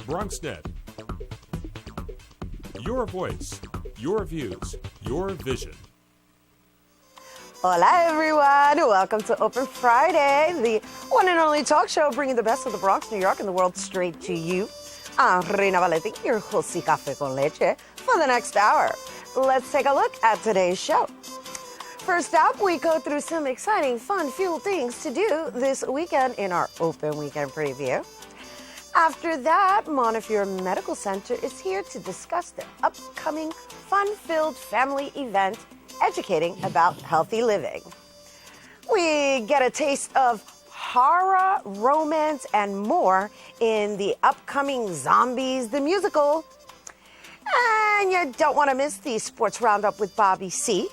BronxNet. Your voice, your views, your vision. Hola, everyone. Welcome to Open Friday, the one and only talk show bringing the best of the Bronx, New York, and the world straight to you. I'm Reina Valentin, your host, Café con Leche, for the next hour. Let's take a look at today's show. First up, we go through some exciting, fun-filled things to do this weekend in our Open Weekend Preview. After that, Montefiore Medical Center is here to discuss the upcoming fun-filled family event educating about healthy living. We get a taste of horror, romance, and more in the upcoming Zombies the Musical. And you don't want to miss the Sports Roundup with Bobby C.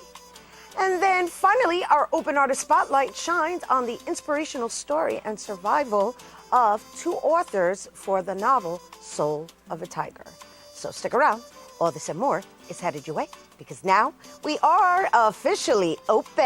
And then finally, our Open Artist Spotlight shines on the inspirational story and survival of two authors for the novel Soul of a Tiger. So stick around. All this and more is headed your way because now we are officially open.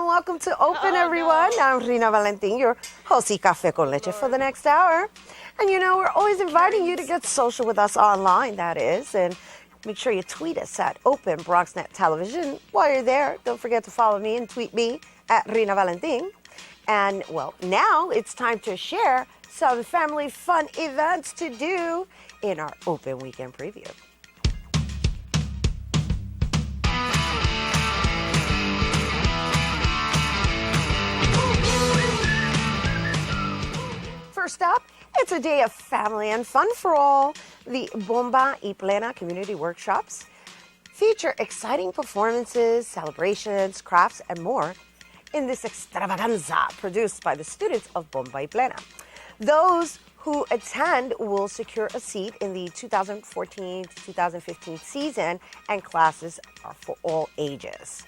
Welcome to Open, everyone. I'm Reina Valentin, your host, Café con Leche, for the next hour. And you know, we're always inviting you to get social with us online, that is. And make sure you tweet us at Open BronxNet Television. While you're there, don't forget to follow me and tweet me at Reina Valentin. And, well, now it's time to share some family fun events to do in our Open Weekend Preview. First up, it's a day of family and fun for all. The Bomba y Plena community workshops feature exciting performances, celebrations, crafts, and more in this extravaganza produced by the students of Bomba y Plena. Those who attend will secure a seat in the 2014 to 2015 season, and classes are for all ages.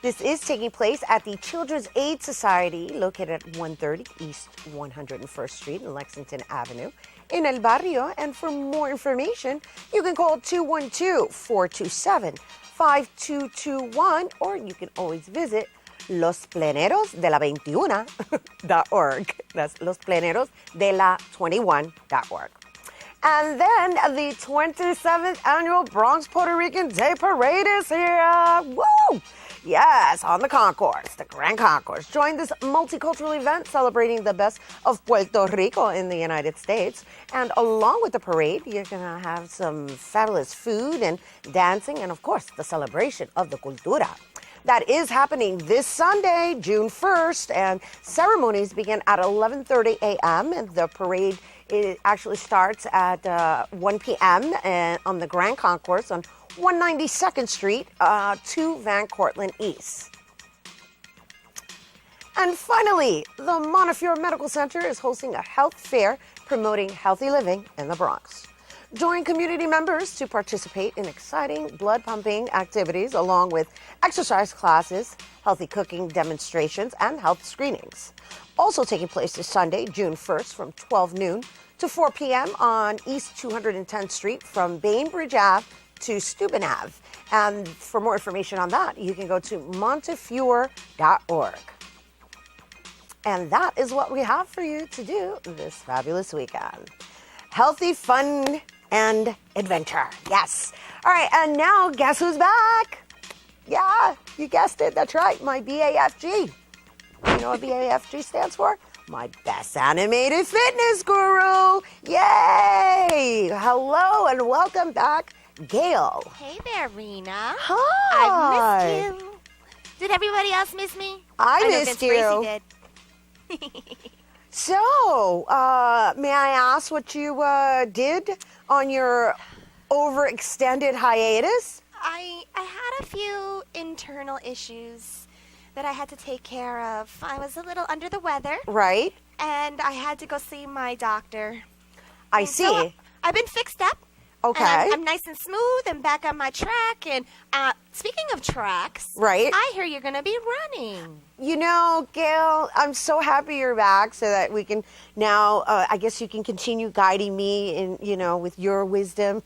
This is taking place at the Children's Aid Society, located at 130 East 101st Street and Lexington Avenue in El Barrio. And for more information, you can call 212-427-5221, or you can always visit losplenerosdela21.org. That's losplenerosdela21.org. And then the 27th Annual Bronx Puerto Rican Day Parade is here. Woo! Yes, on the concourse, the Grand Concourse. Join this multicultural event celebrating the best of Puerto Rico in the United States. And along with the parade, you're going to have some fabulous food and dancing and, of course, the celebration of the cultura. That is happening this Sunday, June 1st, and ceremonies begin at 11:30 a.m. and the parade actually starts at 1 p.m. on the Grand Concourse on 192nd Street to Van Cortlandt East. And finally, the Montefiore Medical Center is hosting a health fair promoting healthy living in the Bronx. Join community members to participate in exciting blood pumping activities along with exercise classes, healthy cooking demonstrations, and health screenings. Also taking place this Sunday, June 1st from 12 noon to 4 p.m. on East 210th Street from Bainbridge Ave to Steuben Ave. And for more information on that, you can go to montefiore.org. And that is what we have for you to do this fabulous weekend. Healthy, fun, and adventure. Yes. All right, and now guess who's back? Yeah, you guessed it. That's right, my BAFG. You know what BAFG stands for? My Best Animated Fitness Guru. Yay! Hello and welcome back, Gail. Hey there, Rena. Hi. I missed you. Did everybody else miss me? I missed you. Tracy did. So, may I ask what you did on your overextended hiatus? I had a few internal issues that I had to take care of. I was a little under the weather, Right? and I had to go see my doctor. I And see. so I've been fixed up. Okay. And I'm nice and smooth and back on my track. And speaking of tracks, Right. I hear you're going to be running. You know, Gail, I'm so happy you're back so that we can now, I guess you can continue guiding me in, with your wisdom.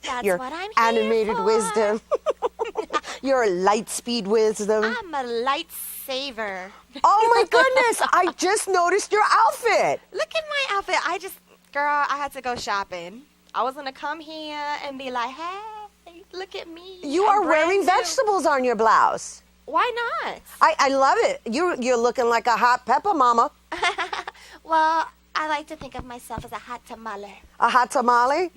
That's your what I'm here animated for. wisdom. Your light speed wisdom. I'm a lightsaber. Oh my goodness, I just noticed your outfit. Look at my outfit. Girl, I had to go shopping. I was going to come here and be like, hey, look at me. You I'm are wearing brand new. vegetables on your blouse. Why not? I love it. You're looking like a hot pepper, mama. Well, I like to think of myself as a hot tamale. A hot tamale?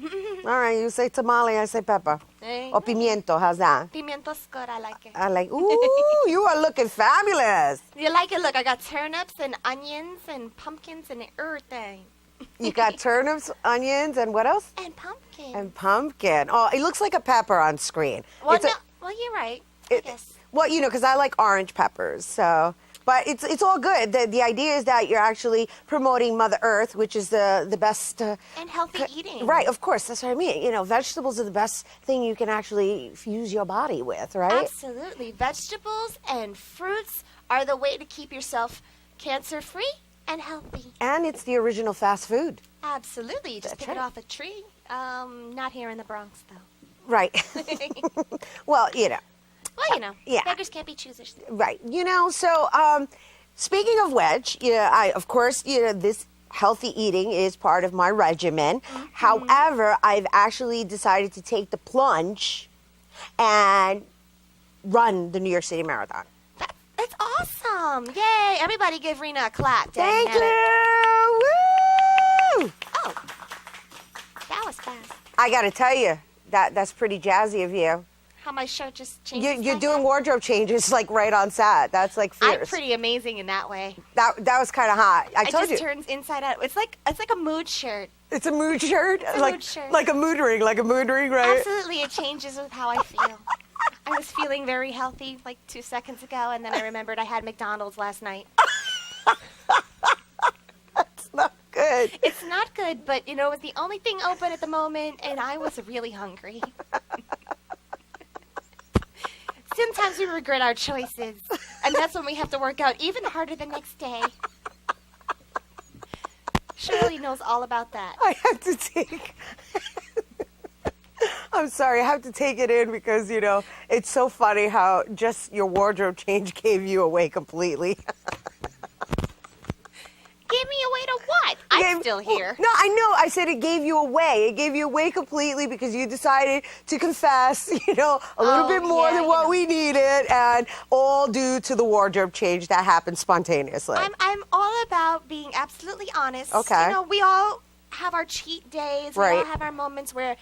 All right, you say tamale, I say pepper. Hey. Or pimiento, how's that? Pimiento's good. I like it. I like, ooh, you are looking fabulous. You like it? Look, I got turnips and onions and pumpkins and everything. You got turnips, onions, and what else? And pumpkin. And pumpkin. Oh, it looks like a pepper on screen. well, It's a- you're right. I guess. Well, because I like orange peppers, so. But it's all good. The idea is that you're actually promoting Mother Earth, which is the best. And healthy eating. Right, of course. That's what I mean. Vegetables are the best thing you can actually fuse your body with, right? Absolutely. Vegetables and fruits are the way to keep yourself cancer-free and healthy. And it's the original fast food. Absolutely. You just That's pick it right. off a tree. Not here in the Bronx, though. Right. Well, Well, Yeah. beggars can't be choosers. right. So speaking of which, of course, this healthy eating is part of my regimen. Mm-hmm. However, I've actually decided to take the plunge and run the New York City Marathon. That's awesome. Yay. Everybody give Rena a clap. Thank Dang it. you. Woo! Oh, that was fast. I got to tell you, that's pretty jazzy of you. How my shirt just changed. You're doing wardrobe changes like right on set. That's like fierce. I'm pretty amazing in that way. That was kind of hot. I It told just you. turns inside out. It's like a mood shirt. It's a mood shirt. a like mood shirt. like a mood ring, right? Absolutely, it changes with how I feel. I was feeling very healthy like 2 seconds ago, and then I remembered I had McDonald's last night. That's not good. It's not good, but it was the only thing open at the moment, and I was really hungry. Sometimes we regret our choices, and that's when we have to work out even harder the next day. Shirley knows all about that. I have to take. I'm sorry, I have to take it in because it's so funny how just your wardrobe change gave you away completely. Gave me away to what? I'm still here. No, I know. I said it gave you away. It gave you away completely because you decided to confess, a little bit more than what we needed, and all due to the wardrobe change that happened spontaneously. I'm all about being absolutely honest. Okay. We all have our cheat days. We all Right. have our moments where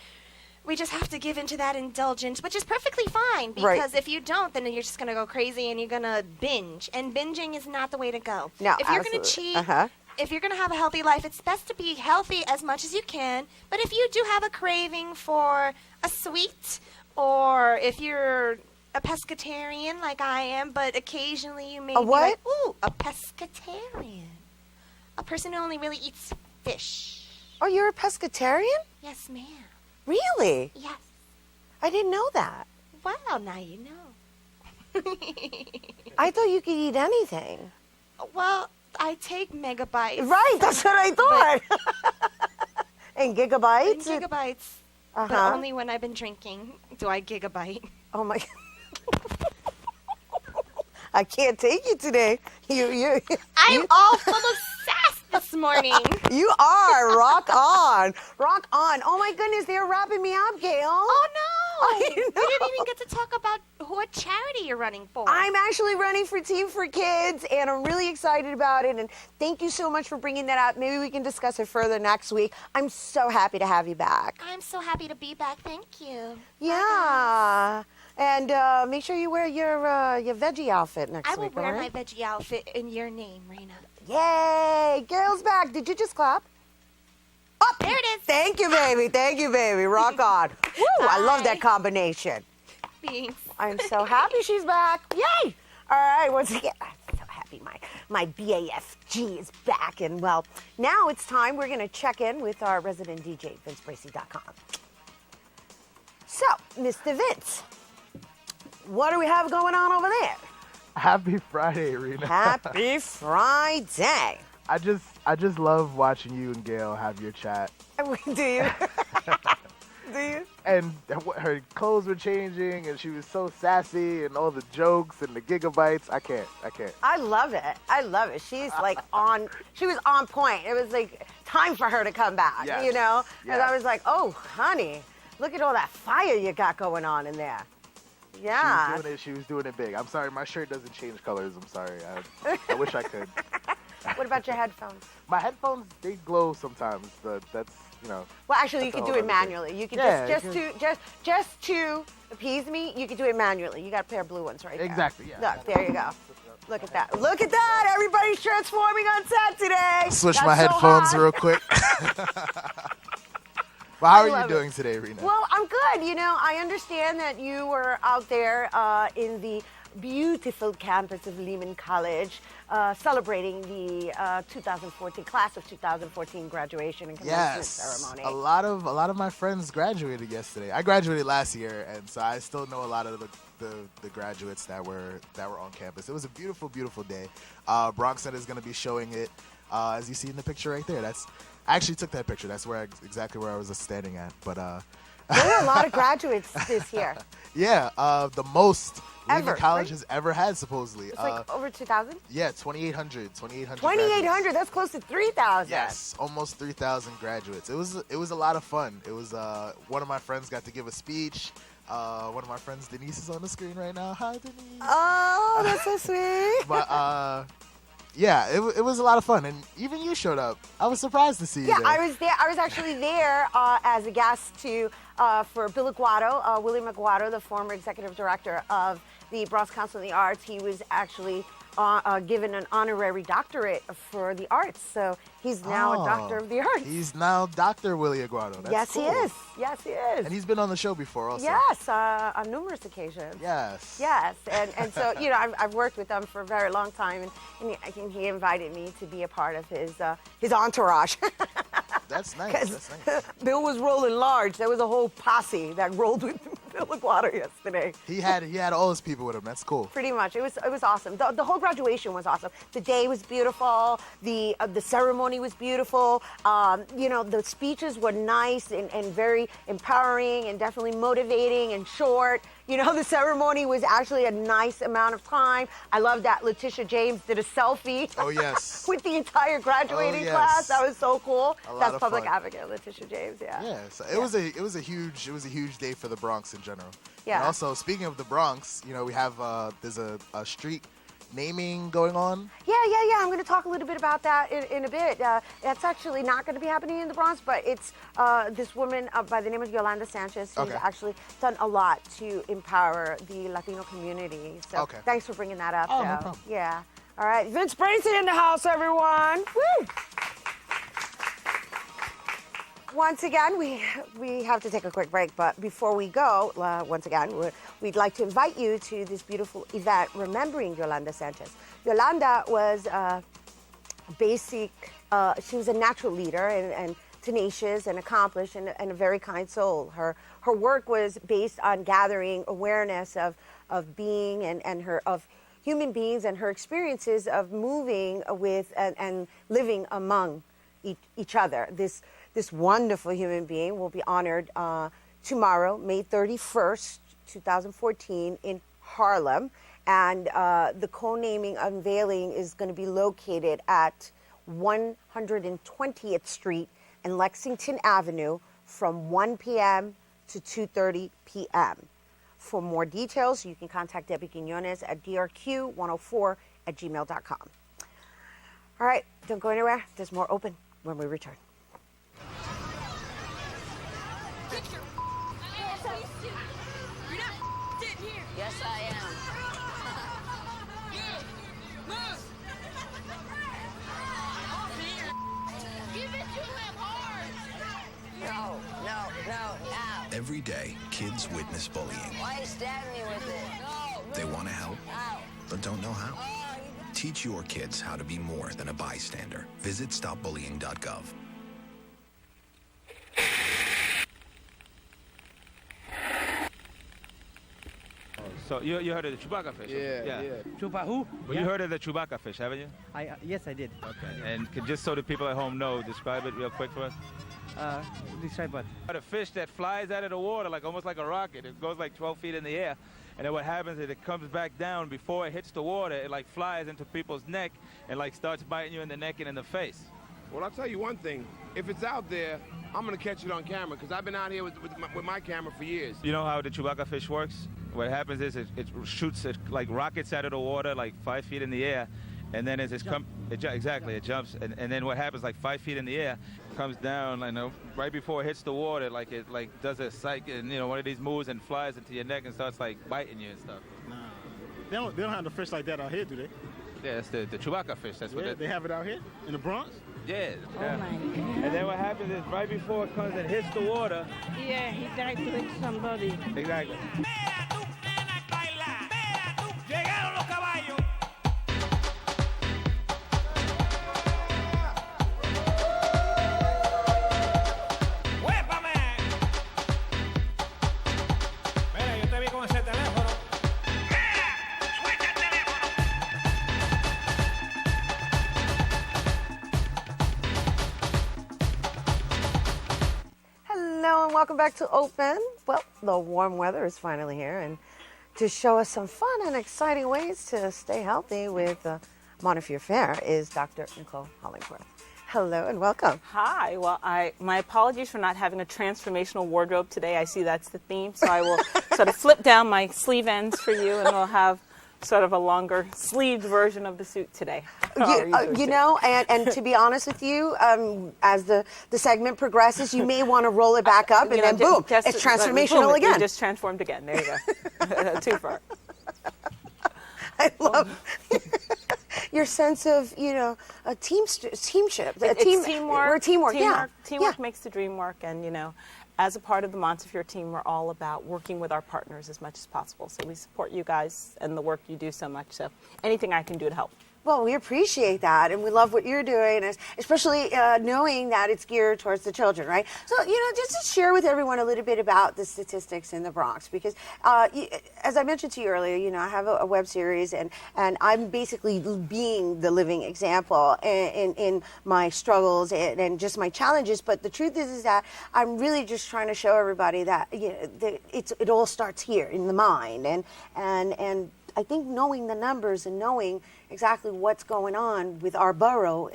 we just have to give into that indulgence, which is perfectly fine because Right. if you don't, then you're just going to go crazy and you're going to binge. And binging is not the way to go. No, if you're going to absolutely. cheat, Uh-huh. if you're going to have a healthy life, it's best to be healthy as much as you can. But if you do have a craving for a sweet, or if you're a pescatarian like I am, but occasionally you may be what? like, ooh, a pescatarian. A person who only really eats fish. Oh, you're a pescatarian? Yes, ma'am. Really? Yes. I didn't know that. Well, now you know. I thought you could eat anything. Well, I take megabytes. Right, that's what I thought. And gigabytes? And gigabytes. But Uh-huh. only when I've been drinking do I gigabyte. Oh my. I can't take you today. I'm all full of sass this morning. You are. Rock on. Rock on. Oh my goodness, they're wrapping me up, Gail. Oh no! I We didn't know. even get to talk about what charity you're running for. I'm actually running for Team for Kids, and I'm really excited about it. And thank you so much for bringing that up. Maybe we can discuss it further next week. I'm so happy to have you back. I'm so happy to be back. Thank you. Yeah. And make sure you wear your veggie outfit next I will week. wear all my right? veggie outfit in your name, Raina. Yay! Gail's back. Did you just clap? Oh, There it is. Thank you, baby. Thank you, baby. Rock on. Woo! I love Bye. that combination. Thanks. I'm so happy she's back. Yay! All right, once again, I'm so happy my BAFG is back. And well, now it's time we're going to check in with our resident DJ, VinceBracy.com. So, Mr. Vince, what do we have going on over there? Happy Friday, Rena. Happy Friday. I just love watching you and Gail have your chat. Do you? Do you? And her clothes were changing, and she was so sassy, and all the jokes and the gigabytes. I can't. I love it. She's like she was on point. It was like time for her to come back, Yes. you know? Yes. And I was like, oh, honey, look at all that fire you got going on in there. Yeah. She was doing it big. I'm sorry, my shirt doesn't change colors. I'm sorry. I wish I could. What about your headphones? My headphones, they glow sometimes. That's, you know. Well, actually, you that's can a do whole it other thing. manually. You can Yeah, just to appease me, you can do it manually. You got a pair of blue ones right there. Exactly, yeah. Look, there you go. Look at that. Look at that. Everybody's transforming on set today. Switch That's my so headphones hot. real quick. Well, how I are you love doing it. today, Rena? Well, I'm good. You know, I understand that you were out there in the beautiful campus of Lehman College celebrating the 2014 class of 2014 graduation and commencement ceremony. A lot of my friends graduated yesterday. I graduated last year, and so I still know a lot of the graduates that were on campus. It was a beautiful, beautiful day. Bronx Net is going to be showing it, as you see in the picture right there. I actually took that picture. That's exactly where I was standing at. But There were a lot of graduates this year. yeah, the most Ever, Lehman College right? has ever had, supposedly. It's like over 2,000? Yeah, 2,800. 2,800. That's close to 3,000. Yes, almost 3,000 graduates. It was a lot of fun. It was one of my friends got to give a speech. One of my friends, Denise, is on the screen right now. Hi, Denise. Oh, that's so sweet. But yeah, it was a lot of fun, and even you showed up. I was surprised to see you Yeah, there. I was there. I was actually there as a guest for Bill Aguado, William Aguado, the former executive director of the Bronx Council of the Arts. He was actually given an honorary doctorate for the arts, so he's now a doctor of the arts. He's now Dr. Willie Aguado. That's Yes, cool. he is. Yes, he is. And he's been on the show before also. Yes, on numerous occasions. Yes. Yes, and so, you know, I've worked with him for a very long time, and he invited me to be a part of his entourage. That's nice. That's nice. Bill was rolling large. There was a whole posse that rolled with Bill Aguado yesterday. He had all his people with him. That's cool. Pretty much, it was awesome. The whole graduation was awesome. The day was beautiful. The ceremony was beautiful. You know, the speeches were nice and very empowering and definitely motivating and short. You know, the ceremony was actually a nice amount of time. I love that Letitia James did a selfie. Oh, yes. with the entire graduating Oh, yes. class. That was so cool. A lot That's of public fun. advocate Letitia James. Yeah. Yeah, so it was a huge day for the Bronx in general. Yeah. And also, speaking of the Bronx, you know, we have there's a street naming going on. Yeah. I'm going to talk a little bit about that in a bit. That's actually not going to be happening in the Bronx, but it's this woman by the name of Yolanda Sanchez who's Okay. actually done a lot to empower the Latino community. So Okay. thanks for bringing that up. Oh, no Joe. problem. Yeah. All right. Vince Bracy in the house, everyone. Woo! Once again, we have to take a quick break, but before we go, once again, we'd like to invite you to this beautiful event remembering Yolanda Sanchez. Yolanda was she was a natural leader and tenacious and accomplished and a very kind soul. Her work was based on gathering awareness of being of human beings and her experiences of moving with and living among each other. This wonderful human being will be honored tomorrow, May 31st, 2014, in Harlem. And the co-naming unveiling is going to be located at 120th Street and Lexington Avenue from 1 p.m. to 2:30 p.m. For more details, you can contact Debbie Quinones at drq104@gmail.com. All right, don't go anywhere. There's more open when we return. Yes, I am. Give it to him hard. No. Every day, kids witness bullying. Why you stab me with it? No. They want to help, but don't know how? Teach your kids how to be more than a bystander. Visit stopbullying.gov. So you heard of the Chewbacca fish? Yeah. Chupa who? Well, you heard of the Chewbacca fish, haven't you? Yes, I did. Okay. And just so the people at home know, describe it real quick for us. Describe what? A fish that flies out of the water like almost like a rocket. It goes like 12 feet in the air, and then what happens is it comes back down before it hits the water. It like flies into people's neck and like starts biting you in the neck and in the face. Well, I'll tell you one thing. If it's out there, I'm going to catch it on camera because I've been out here with my camera for years. You know how the Chewbacca fish works? What happens is it shoots it like rockets out of the water like 5 feet in the air, and then as it jumps, and then what happens like 5 feet in the air, comes down, right before it hits the water, it does a one of these moves and flies into your neck and starts like biting you and stuff. Nah, they don't have the fish like that out here, do they? Yeah, it's the Chewbacca fish. That's what they have it out here in the Bronx. Yeah. Oh my God. And then what happens is right before it comes and hits the water. Yeah, he tried to hit somebody. Exactly. Hello and welcome back to Open. Well, the warm weather is finally here, and to show us some fun and exciting ways to stay healthy with Montefiore Fair is Dr. Nicole Hollingworth. Hello and welcome. Hi. Well, my apologies for not having a transformational wardrobe today. I see that's the theme, so I will sort of flip down my sleeve ends for you, and we'll have sort of a longer sleeved version of the suit today. And to be honest with you, as the segment progresses, you may want to roll it back up, and then boom, it's transformational boom, again. You just transformed again. There you go. Too far. I love your sense of, a teamship. It's teamwork. We're teamwork. Teamwork makes the dream work, and as a part of the Montefiore team, we're all about working with our partners as much as possible. So we support you guys and the work you do so much. So anything I can do to help. Well, we appreciate that, and we love what you're doing, especially knowing that it's geared towards the children, right? So, just to share with everyone a little bit about the statistics in the Bronx, because as I mentioned to you earlier, I have a web series, and I'm basically being the living example in my struggles and just my challenges. But the truth is that I'm really just trying to show everybody that it all starts here in the mind, and I think knowing the numbers and knowing exactly what's going on with our borough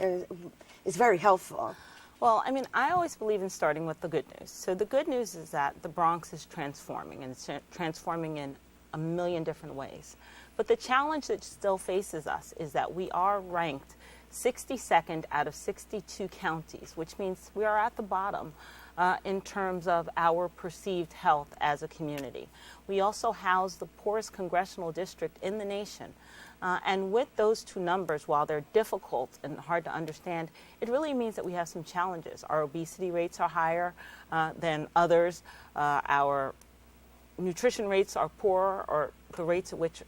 is very helpful. Well, I always believe in starting with the good news. So the good news is that the Bronx is transforming, and it's transforming in a million different ways. But the challenge that still faces us is that we are ranked 62nd out of 62 counties, which means we are at the bottom in terms of our perceived health as a community. We also house the poorest congressional district in the nation. And with those two numbers, while they're difficult and hard to understand, it really means that we have some challenges. Our obesity rates are higher than others. Our nutrition rates are poorer, or the rates at which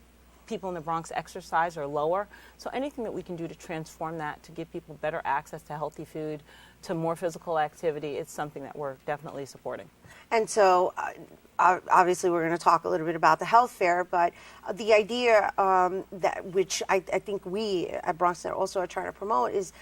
people in the Bronx exercise are lower. So anything that we can do to transform that, to give people better access to healthy food, to more physical activity, it's something that we're definitely supporting. And so obviously we're going to talk a little bit about the health fair, but the idea that which I think we at BronxNet also are trying to promote is,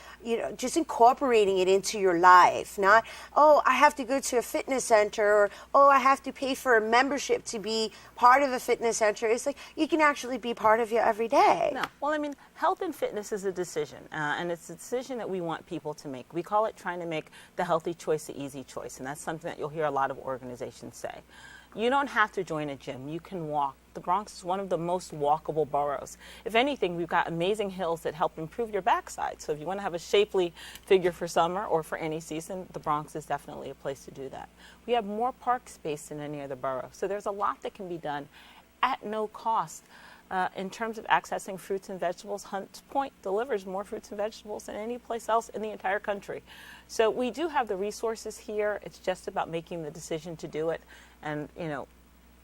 just incorporating it into your life. Not, I have to go to a fitness center, or, I have to pay for a membership to be part of a fitness center. It's like you can actually be part of your everyday. No. Well, health and fitness is a decision, and it's a decision that we want people to make. We call it trying to make the healthy choice the easy choice, and that's something that you'll hear a lot of organizations say. You don't have to join a gym. You can walk. The Bronx is one of the most walkable boroughs. If anything, we've got amazing hills that help improve your backside. So if you want to have a shapely figure for summer or for any season, the Bronx is definitely a place to do that. We have more park space than any other borough. So there's a lot that can be done at no cost. In terms of accessing fruits and vegetables, Hunts Point delivers more fruits and vegetables than any place else in the entire country. So we do have the resources here. It's just about making the decision to do it. And,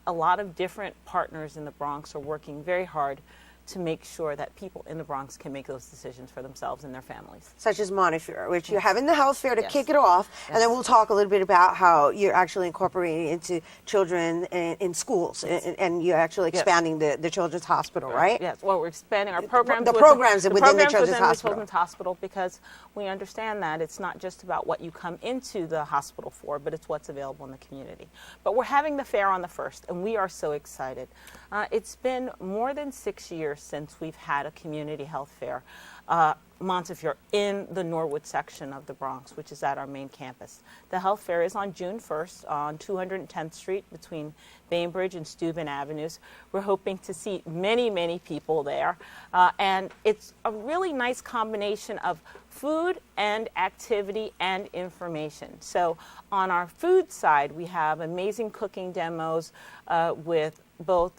a lot of different partners in the Bronx are working very hard to make sure that people in the Bronx can make those decisions for themselves and their families. Such as Montefiore, which you're having the health fair to Yes. kick it off, and then Yes. we'll talk a little bit about how you're actually incorporating into children in schools, and you're actually Yes. expanding the children's hospital, right? Yes, well, we're expanding our programs. The programs within the Children's Hospital. Children's Hospital, because we understand that it's not just about what you come into the hospital for, but it's what's available in the community. But we're having the fair on the 1st, and we are so excited. It's been more than 6 years since we've had a community health fair, Montefiore, in the Norwood section of the Bronx, which is at our main campus. The health fair is on June 1st on 210th Street between Bainbridge and Steuben Avenues. We're hoping to see many, many people there. And it's a really nice combination of food and activity and information. So on our food side, we have amazing cooking demos with both,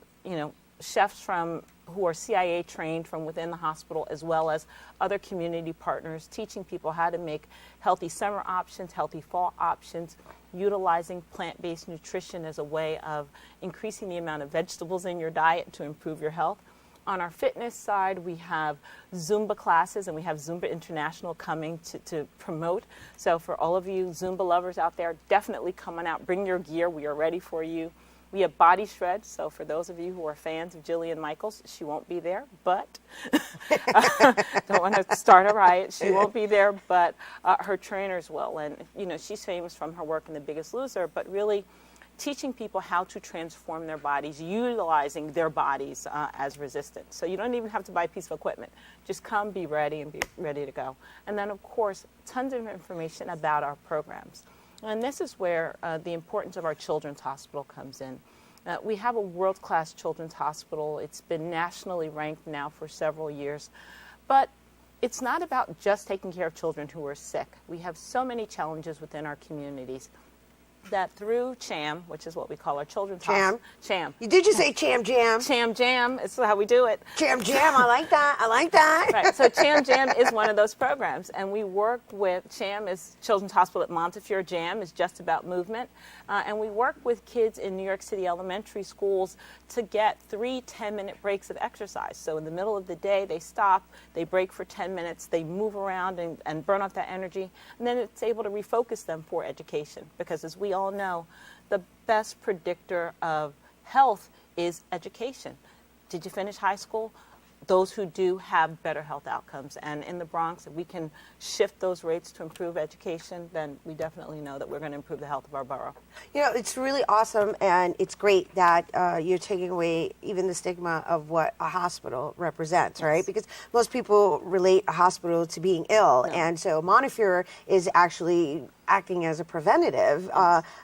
chefs who are CIA trained from within the hospital, as well as other community partners, teaching people how to make healthy summer options, healthy fall options, utilizing plant-based nutrition as a way of increasing the amount of vegetables in your diet to improve your health. On our fitness side, we have Zumba classes, and we have Zumba International coming to promote. So for all of you Zumba lovers out there, definitely come on out. Bring your gear. We are ready for you. We have Body Shred, so for those of you who are fans of Jillian Michaels, she won't be there, but don't want to start a riot. She won't be there, but her trainers will. And, she's famous from her work in The Biggest Loser, but really teaching people how to transform their bodies, utilizing their bodies as resistance. So you don't even have to buy a piece of equipment. Just come, be ready, and be ready to go. And then, of course, tons of information about our programs. And this is where the importance of our children's hospital comes in. We have a world-class children's hospital. It's been nationally ranked now for several years. But it's not about just taking care of children who are sick. We have so many challenges within our communities that through CHAM, which is what we call our children's hospital. CHAM. Did you say Cham Jam? Cham Jam is how we do it. Cham Jam, I like that. I like that. Right, so Cham Jam is one of those programs, and we work with CHAM is Children's Hospital at Montefiore. Jam is just about movement, and we work with kids in New York City elementary schools to get 3 10-minute breaks of exercise. So in the middle of the day, they stop, they break for 10 minutes, they move around and burn off that energy, and then it's able to refocus them for education, because as we all know, the best predictor of health is education. Did you finish high school? Those who do have better health outcomes. And in the Bronx, if we can shift those rates to improve education, then we definitely know that we're going to improve the health of our borough. It's really awesome, and it's great that you're taking away even the stigma of what a hospital represents, right? Yes. Because most people relate a hospital to being ill, and so Montefiore is actually acting as a preventative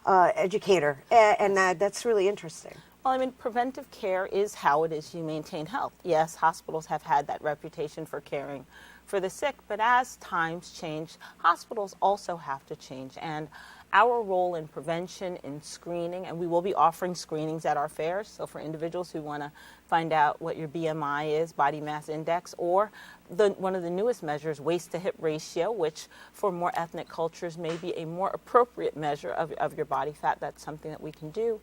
educator, and that's really interesting. Well, preventive care is how it is you maintain health. Yes, hospitals have had that reputation for caring for the sick, but as times change, hospitals also have to change. And our role in prevention, in screening, and we will be offering screenings at our fairs. So for individuals who want to find out what your BMI is, body mass index, or one of the newest measures, waist to hip ratio, which for more ethnic cultures may be a more appropriate measure of your body fat. That's something that we can do.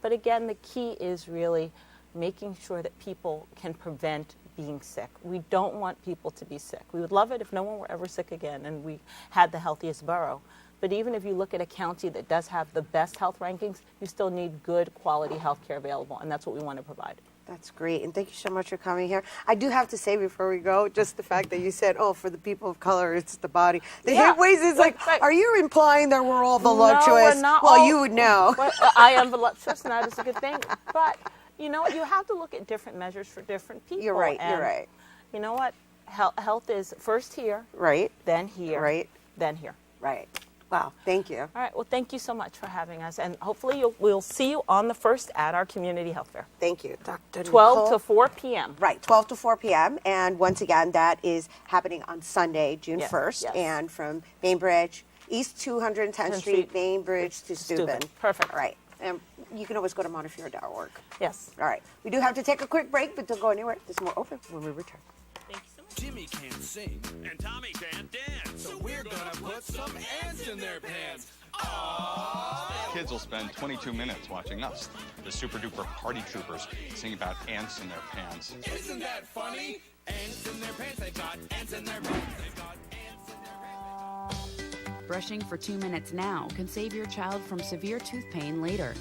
But again, the key is really making sure that people can prevent being sick. We don't want people to be sick. We would love it if no one were ever sick again and we had the healthiest borough. But even if you look at a county that does have the best health rankings, you still need good quality health care available, and that's what we want to provide. That's great, and thank you so much for coming here. I do have to say before we go, just the fact that you said, for the people of color, it's the body. The hip waist is like, are you implying that we're all voluptuous? No, we're not well, all, you would know. Well, I am voluptuous, and that is a good thing. But, you have to look at different measures for different people. You're right, and you're right. You know what? Health is first here. Right. Then here. Right. Then here. Right. Wow, thank you. All right, well, thank you so much for having us, and hopefully we'll see you on the 1st at our community health fair. Thank you, Dr. 12 to 4 p.m. Right, 12 to 4 p.m., and once again, that is happening on Sunday, June 1st, yes. and from Bainbridge, East 210th Street, Bainbridge to Steuben. Perfect. All right, and you can always go to Montefiore.org. Yes. All right, we do have to take a quick break, but don't go anywhere. There's more open when we return. Thank you so much. Jimmy can't sing, and Tommy can't dance, so we're gonna put some ants in their pants. Aww. kids will spend 22 minutes watching us, the super duper party troopers, sing about ants in their pants. Isn't that funny? Ants in their pants, they got ants in their pants, they got ants in their pants. Brushing for 2 minutes now can save your child from severe tooth pain later.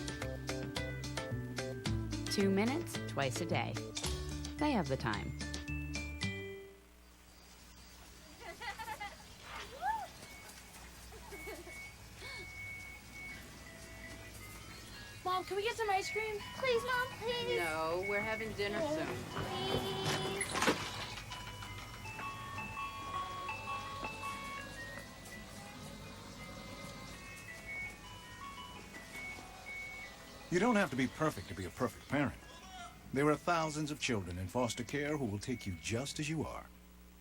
2 minutes, twice a day. They have the time. Mom, can we get some ice cream? Please, Mom, please. No, we're having dinner soon. Please. You don't have to be perfect to be a perfect parent. There are thousands of children in foster care who will take you just as you are.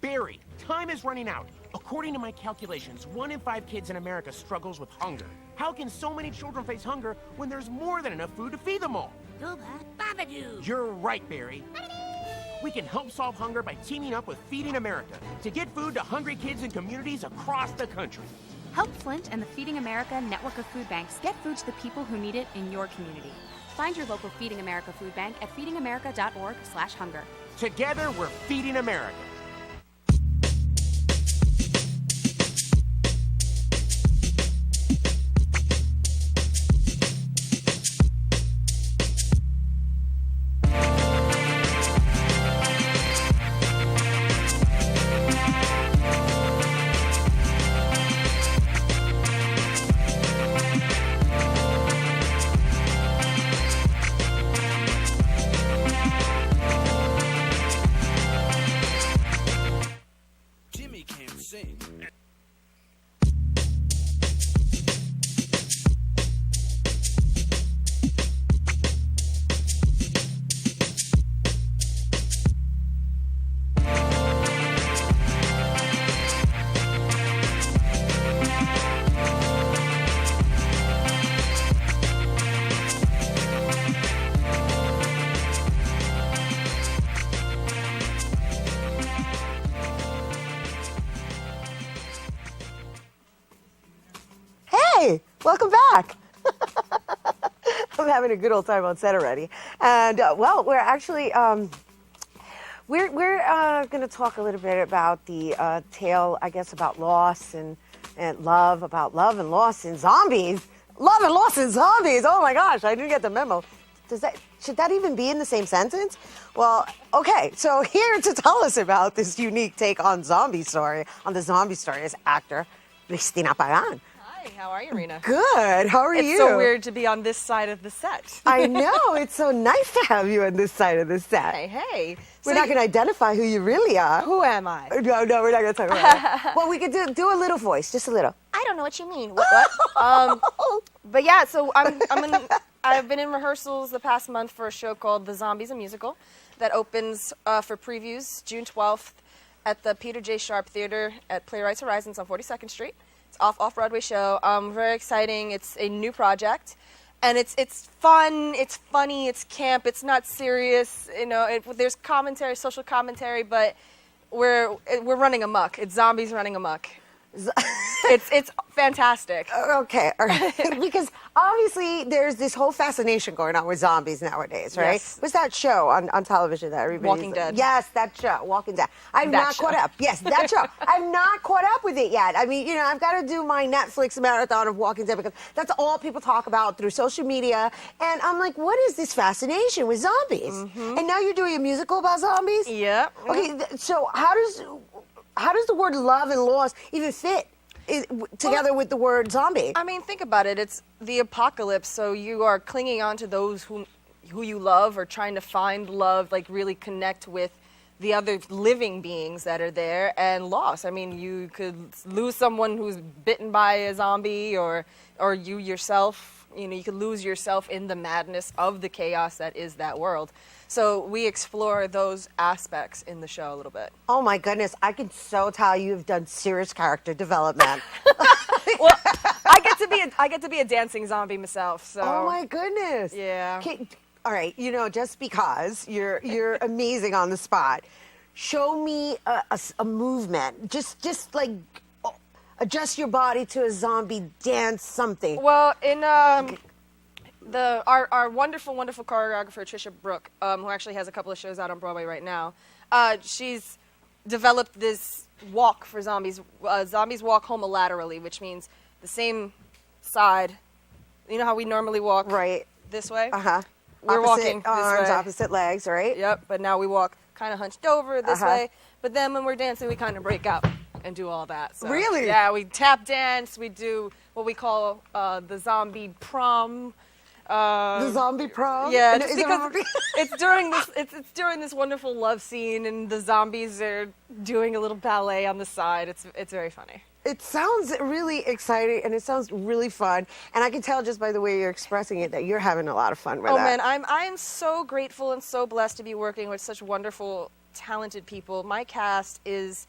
Barry, time is running out. According to my calculations, 1 in 5 kids in America struggles with hunger. How can so many children face hunger when there's more than enough food to feed them all? Babadoo. You're right, Barry. We can help solve hunger by teaming up with Feeding America to get food to hungry kids in communities across the country. Help Flint and the Feeding America network of food banks get food to the people who need it in your community. Find your local Feeding America food bank at feedingamerica.org/hunger. Together, we're Feeding America. Hey, welcome back. I'm having a good old time on set already. And, well, we're actually, we're going to talk a little bit about the tale, I guess, about loss and love, about love and loss in zombies. Love and loss in zombies. Oh, my gosh, I didn't get the memo. Should that even be in the same sentence? Well, okay, so here to tell us about this unique take on the zombie story is actor Cristina Pagan. Hi, how are you, Rena? Good. How are you? It's so weird to be on this side of the set. I know. It's so nice to have you on this side of the set. Hey. We're not going to identify who you really are. Who am I? No, we're not going to talk about that. Well, we could do a little voice, just a little. I don't know what you mean. What? But yeah, so I've been in rehearsals the past month for a show called The Zombies, a Musical, that opens for previews June 12th at the Peter J. Sharp Theater at Playwrights Horizons on 42nd Street. It's off-Broadway show. Very exciting. It's a new project, and it's fun. It's funny. It's camp. It's not serious. You know, there's commentary, social commentary, but we're running amok. It's zombies running amok. It's fantastic. Okay, all right. Because obviously there's this whole fascination going on with zombies nowadays, right? Yes. What's that show on television that everybody? Walking Dead. Yes, that show, Walking Dead. I'm not caught up. Yes, that show. I'm not caught up with it yet. I mean, you know, I've got to do my Netflix marathon of Walking Dead because that's all people talk about through social media. And I'm like, what is this fascination with zombies? And now you're doing a musical about zombies? Yeah. Okay, so how does the word love and loss even fit together with the word zombie? I mean, think about it. It's the apocalypse, so you are clinging on to those who you love or trying to find love, like really connect with the other living beings that are there, and loss. I mean, you could lose someone who's bitten by a zombie or you yourself, you know, you could lose yourself in the madness of the chaos that is that world. So we explore those aspects in the show a little bit. Oh my goodness, I can so tell you've done serious character development. Well, I get to be a dancing zombie myself. So. Oh my goodness. Yeah. All right, you know, just because you're amazing on the spot, show me a movement. Just like adjust your body to a zombie dance something? Well, in our wonderful choreographer Trisha Brooke, who actually has a couple of shows out on Broadway right now, she's developed this walk for zombies. Zombies walk homolaterally, which means the same side. You know how we normally walk this way? We're walking arms, this way. opposite legs, right? Yep, but now we walk kind of hunched over this way. But then when we're dancing, we kind of break out and do all that. So, Really? Yeah, we tap dance. We do what we call the zombie prom. The zombie prom? Yeah, Is just it because a- it's during this it's during this wonderful love scene, and the zombies are doing a little ballet on the side. It's very funny. It sounds really exciting, and it sounds really fun. And I can tell just by the way you're expressing it that you're having a lot of fun with Oh that. man, I'm so grateful and so blessed to be working with such wonderful, talented people. My cast is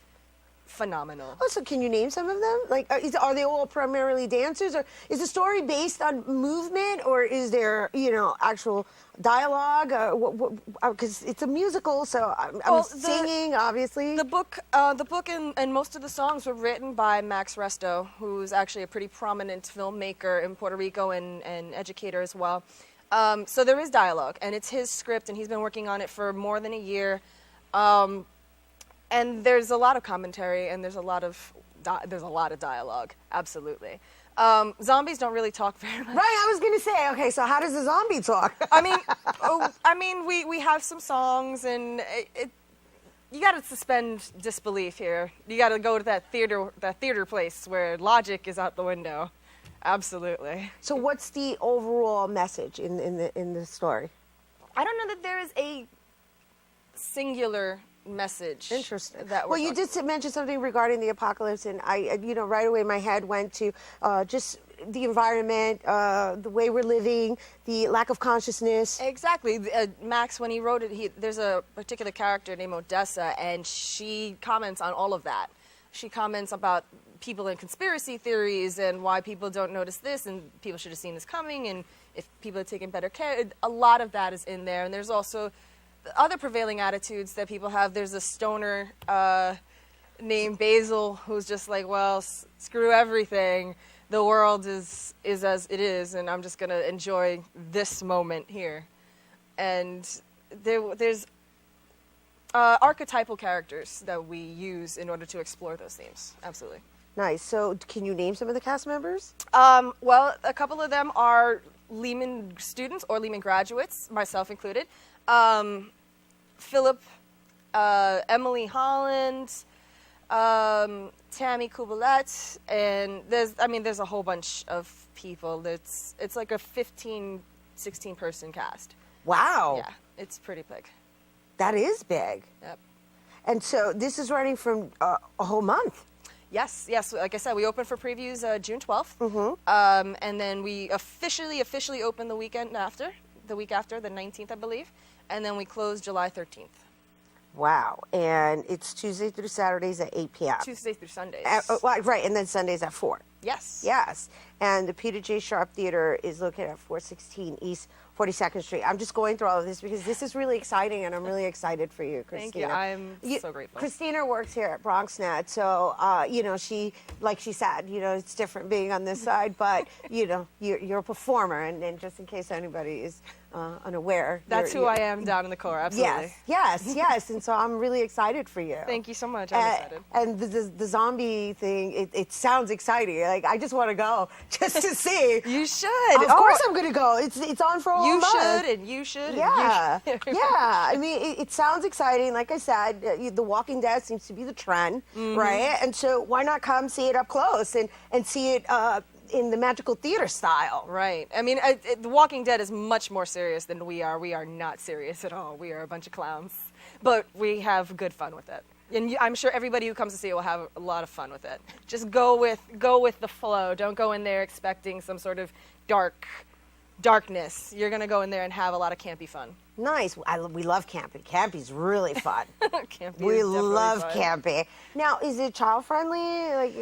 phenomenal. Oh, so can you name some of them? Like, are they all primarily dancers, or is the story based on movement, or is there, actual dialogue? Because it's a musical, so I'm singing, obviously. The book and most of the songs were written by Max Resto, who's actually a pretty prominent filmmaker in Puerto Rico and educator as well. So there is dialogue, and it's his script, and he's been working on it for more than a year. And there's a lot of commentary, and there's a lot of dialogue. Absolutely. Zombies don't really talk very much. Right, I was gonna say. Okay, so how does a zombie talk? I mean, we have some songs, and you got to suspend disbelief here. You got to go to that theater place where logic is out the window. Absolutely. So what's the overall message in the story? I don't know that there is a singular message. Interesting. Well, you did mention something regarding the apocalypse, and I right away my head went to just the environment, the way we're living, the lack of consciousness. Exactly. Max, when he wrote it, there's a particular character named Odessa, and she comments on all of that. She comments about people in conspiracy theories and why people don't notice this, and people should have seen this coming, and if people had taken better care. A lot of that is in there, and there's also other prevailing attitudes that people have. There's a stoner named Basil who's just like, well, screw everything. The world is as it is, and I'm just going to enjoy this moment here. And there's archetypal characters that we use in order to explore those themes. Absolutely. Nice. So can you name some of the cast members? Well, a couple of them are Lehman students or Lehman graduates, myself included. Philip, Emily Holland, Tammy Kubelet, and there's a whole bunch of people. It's like a 15, 16 person cast. Wow. Yeah, it's pretty big. That is big. Yep. And so this is running from a whole month. Yes. Like I said, we opened for previews June 12th. Mm-hmm. And then we officially opened the week after, the 19th, I believe. And then we closed July 13th. Wow. And it's Tuesday through Saturdays at 8 p.m. Tuesdays through Sundays. Right, and then Sundays at 4. Yes. Yes. And the Peter J. Sharp Theater is located at 416 East 42nd Street. I'm just going through all of this because this is really exciting, and I'm really excited for you, Christina. Thank you. I'm so grateful. Christina works here at BronxNet, so, she, like she said, it's different being on this side, but, you're a performer, and just in case anybody is unaware. That's who I am down in the core, absolutely. Yes. And so I'm really excited for you. Thank you so much. I'm excited. And the zombie thing, it sounds exciting. Like, I just want to go just to see. You should. Of course I'm going to go. It's on for a whole month. You should. Yeah. I mean, it sounds exciting. Like I said, The Walking Dead seems to be the trend, right? And so why not come see it up close and see it in the magical theater style? Right. I mean, The Walking Dead is much more serious than we are. We are not serious at all. We are a bunch of clowns. But we have good fun with it. And I'm sure everybody who comes to see it will have a lot of fun with it. Just go with the flow. Don't go in there expecting some sort of darkness. You're going to go in there and have a lot of campy fun. Nice. We love camping. Campy's really fun. We love fun. camping. Now, is it child friendly? Like,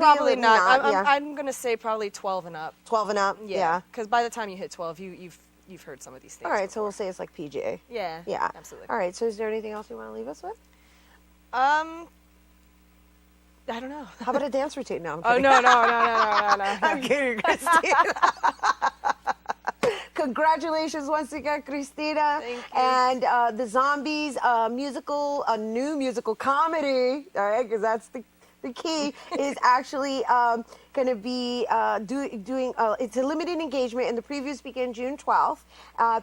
probably not. I'm going to say probably 12 and up. 12 and up. Yeah. Because by the time you hit 12, you've heard some of these things. All right, before. so we'll say it's like PJ. Yeah. Absolutely. All right. So, is there anything else you want to leave us with? I don't know. How about a dance routine? No, I'm Oh, kidding. no. I'm kidding, Christina. Congratulations once again, Christina. Thank you. And the Zombies musical, a new musical comedy, all right, because that's the key, is actually going to be doing, it's a limited engagement, and the previews begin June 12th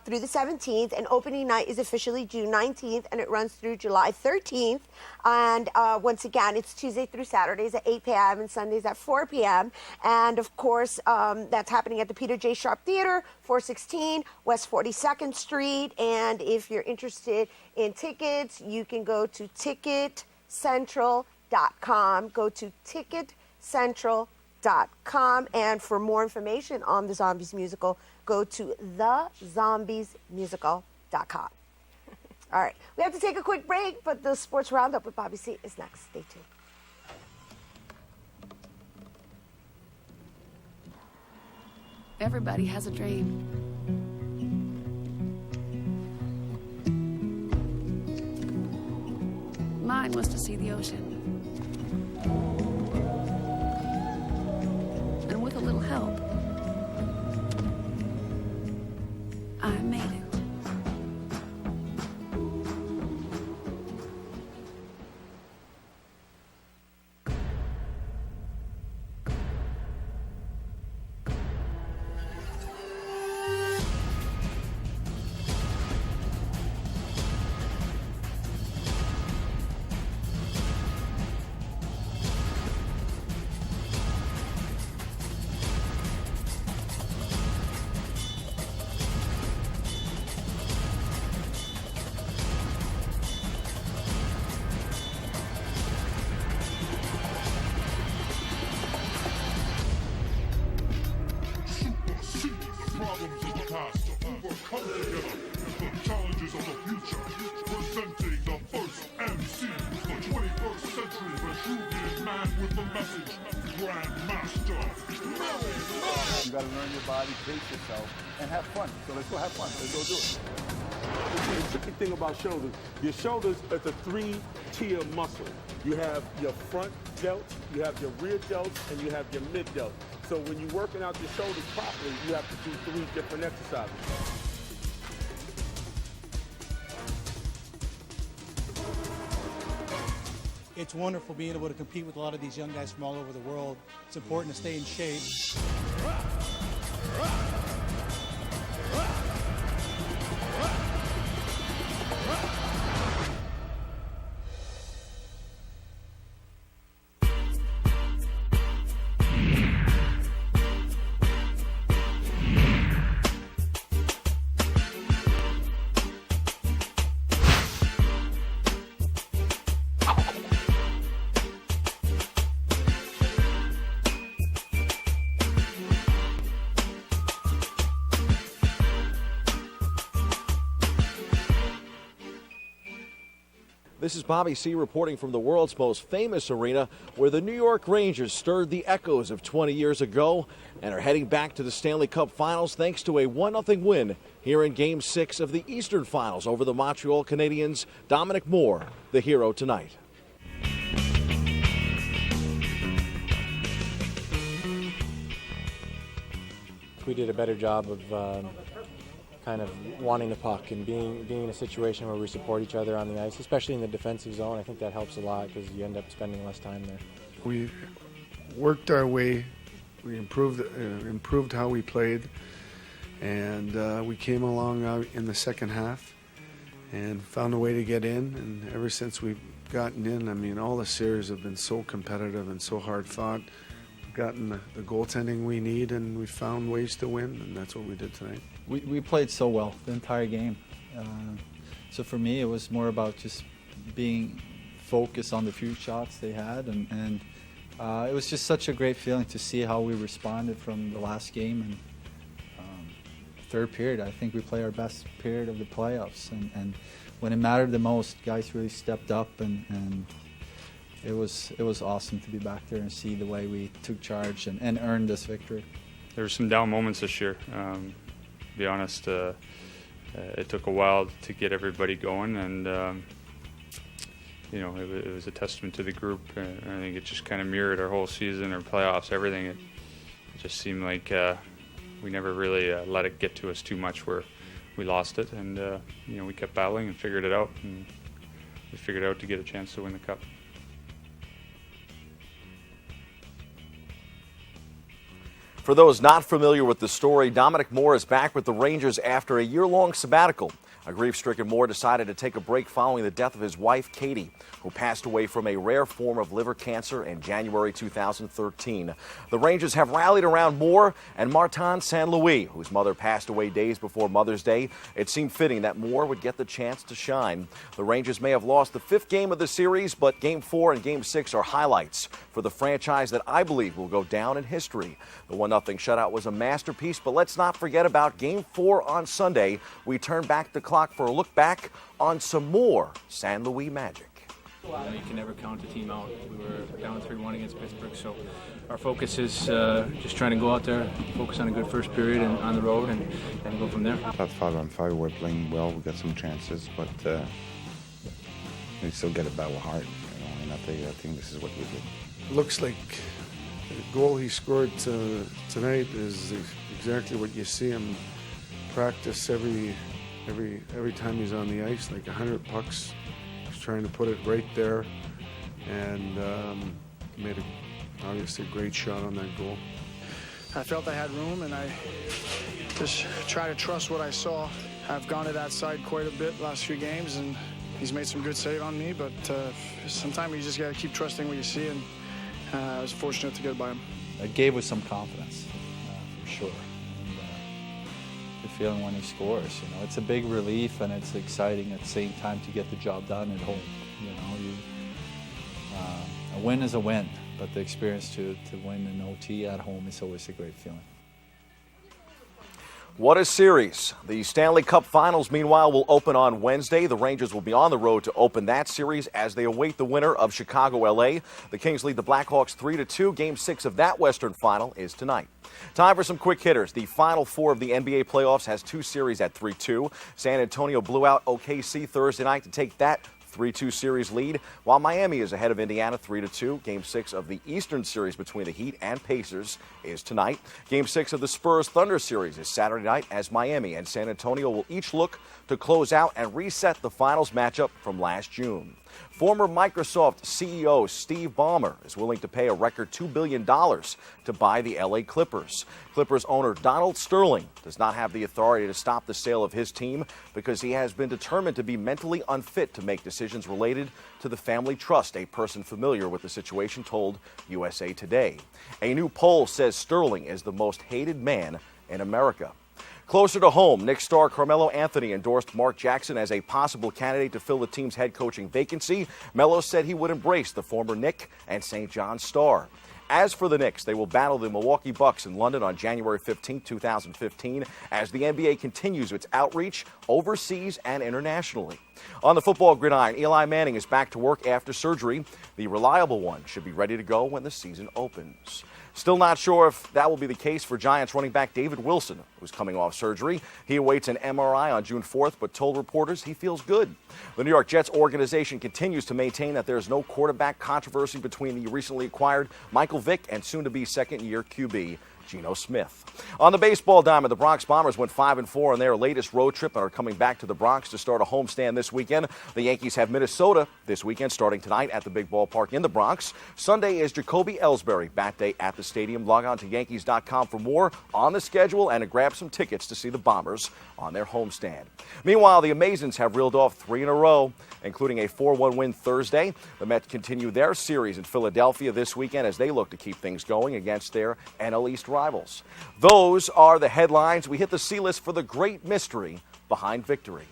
through the 17th, and opening night is officially June 19th, and it runs through July 13th. And once again, it's Tuesday through Saturdays at 8 p.m. and Sundays at 4 p.m. And of course, that's happening at the Peter J. Sharp Theater, 416 West 42nd Street. And if you're interested in tickets, you can go to TicketCentral.com. Go to TicketCentral.com, and for more information on the Zombies musical, go to thezombiesmusical.com. All right, we have to take a quick break, but the Sports Roundup with Bobby C is next. Stay tuned. Everybody has a dream. Mine was to see the ocean. And with a little help, I made it. Problems of the past overcome together. The challenges of the future. Presenting the first MC, the 21st century Vitruvian man with the message, Grandmaster. You gotta learn your body, pace yourself, and have fun. So let's go have fun. Let's go do it. The tricky thing about shoulders, your shoulders is a three-tier muscle. You have your front delts, you have your rear delts, and you have your mid delts. So when you're working out your shoulders properly, you have to do 3 different exercises. It's wonderful being able to compete with a lot of these young guys from all over the world. It's important to stay in shape. This is Bobby C. reporting from the world's most famous arena, where the New York Rangers stirred the echoes of 20 years ago and are heading back to the Stanley Cup Finals thanks to a 1-0 win here in Game 6 of the Eastern Finals over the Montreal Canadiens. Dominic Moore, the hero tonight. We did a better job of kind of wanting the puck and being in a situation where we support each other on the ice, especially in the defensive zone. I think that helps a lot because you end up spending less time there. We worked our way. We improved how we played, and we came along out in the second half and found a way to get in. And ever since we've gotten in, I mean, all the series have been so competitive and so hard fought. We've gotten the goaltending we need, and we found ways to win, and that's what we did tonight. We played so well the entire game. So for me, it was more about just being focused on the few shots they had, and it was just such a great feeling to see how we responded from the last game. And third period, I think we played our best period of the playoffs, and when it mattered the most, guys really stepped up, and it was awesome to be back there and see the way we took charge and earned this victory. There were some down moments this year. To be honest, it took a while to get everybody going, and you know, it was a testament to the group. And I think it just kind of mirrored our whole season, our playoffs, everything. It just seemed like we never really let it get to us too much where we lost it. And, you know, we kept battling and figured it out. And we figured out to get a chance to win the cup. For those not familiar with the story, Dominic Moore is back with the Rangers after a year-long sabbatical. A grief-stricken Moore decided to take a break following the death of his wife, Katie, who passed away from a rare form of liver cancer in January 2013. The Rangers have rallied around Moore and Martin St. Louis, whose mother passed away days before Mother's Day. It seemed fitting that Moore would get the chance to shine. The Rangers may have lost the 5th game of the series, but Game 4 and Game 6 are highlights for the franchise that I believe will go down in history. The 1-0 shutout was a masterpiece, but let's not forget about Game 4 on Sunday. We turn back the clock for a look back on some more St. Louis magic. You can never count the team out. We were down 3-1 against Pittsburgh, so our focus is just trying to go out there, focus on a good first period and on the road, and go from there. About 5-on-5, we're playing well. We got some chances, but we still get a battle heart. You know, and I think this is what we did. Looks like the goal he scored tonight is exactly what you see him practice every time he's on the ice, like 100 pucks. He's trying to put it right there, and made obviously a great shot on that goal. I felt I had room, and I just try to trust what I saw. I've gone to that side quite a bit last few games, and he's made some good save on me, but sometimes you just got to keep trusting what you see, and I was fortunate to get by him. It gave us some confidence, for sure. The feeling when he scores, you know, it's a big relief and it's exciting at the same time to get the job done at home. You know, a win is a win, but the experience to win an OT at home is always a great feeling. What a series. The Stanley Cup Finals, meanwhile, will open on Wednesday. The Rangers will be on the road to open that series as they await the winner of Chicago-LA. The Kings lead the Blackhawks 3-2. Game 6 of that Western Final is tonight. Time for some quick hitters. The Final Four of the NBA playoffs has 2 series at 3-2. San Antonio blew out OKC Thursday night to take that 3-2 series lead, while Miami is ahead of Indiana 3-2. Game 6 of the Eastern series between the Heat and Pacers is tonight. Game 6 of the Spurs-Thunder series is Saturday night as Miami and San Antonio will each look to close out and reset the finals matchup from last June. Former Microsoft CEO Steve Ballmer is willing to pay a record $2 billion to buy the LA Clippers. Clippers owner Donald Sterling does not have the authority to stop the sale of his team because he has been determined to be mentally unfit to make decisions related to the family trust, a person familiar with the situation told USA Today. A new poll says Sterling is the most hated man in America. Closer to home, Knicks star Carmelo Anthony endorsed Mark Jackson as a possible candidate to fill the team's head coaching vacancy. Melo said he would embrace the former Knick and St. John's star. As for the Knicks, they will battle the Milwaukee Bucks in London on January 15, 2015, as the NBA continues its outreach overseas and internationally. On the football gridiron, Eli Manning is back to work after surgery. The reliable one should be ready to go when the season opens. Still not sure if that will be the case for Giants running back David Wilson, who's coming off surgery. He awaits an MRI on June 4th, but told reporters he feels good. The New York Jets organization continues to maintain that there is no quarterback controversy between the recently acquired Michael Vick and soon-to-be second-year QB Geno Smith. On the baseball diamond, the Bronx Bombers went 5-4 on their latest road trip and are coming back to the Bronx to start a homestand this weekend. The Yankees have Minnesota this weekend, starting tonight at the big ballpark in the Bronx. Sunday is Jacoby Ellsbury bat day at the stadium. Log on to Yankees.com for more on the schedule and to grab some tickets to see the Bombers on their homestand. Meanwhile, the Amazons have reeled off 3 in a row, including a 4-1 win Thursday. The Mets continue their series in Philadelphia this weekend as they look to keep things going against their NL East rivals. Those are the headlines. We hit the C-list for the great mystery behind victory.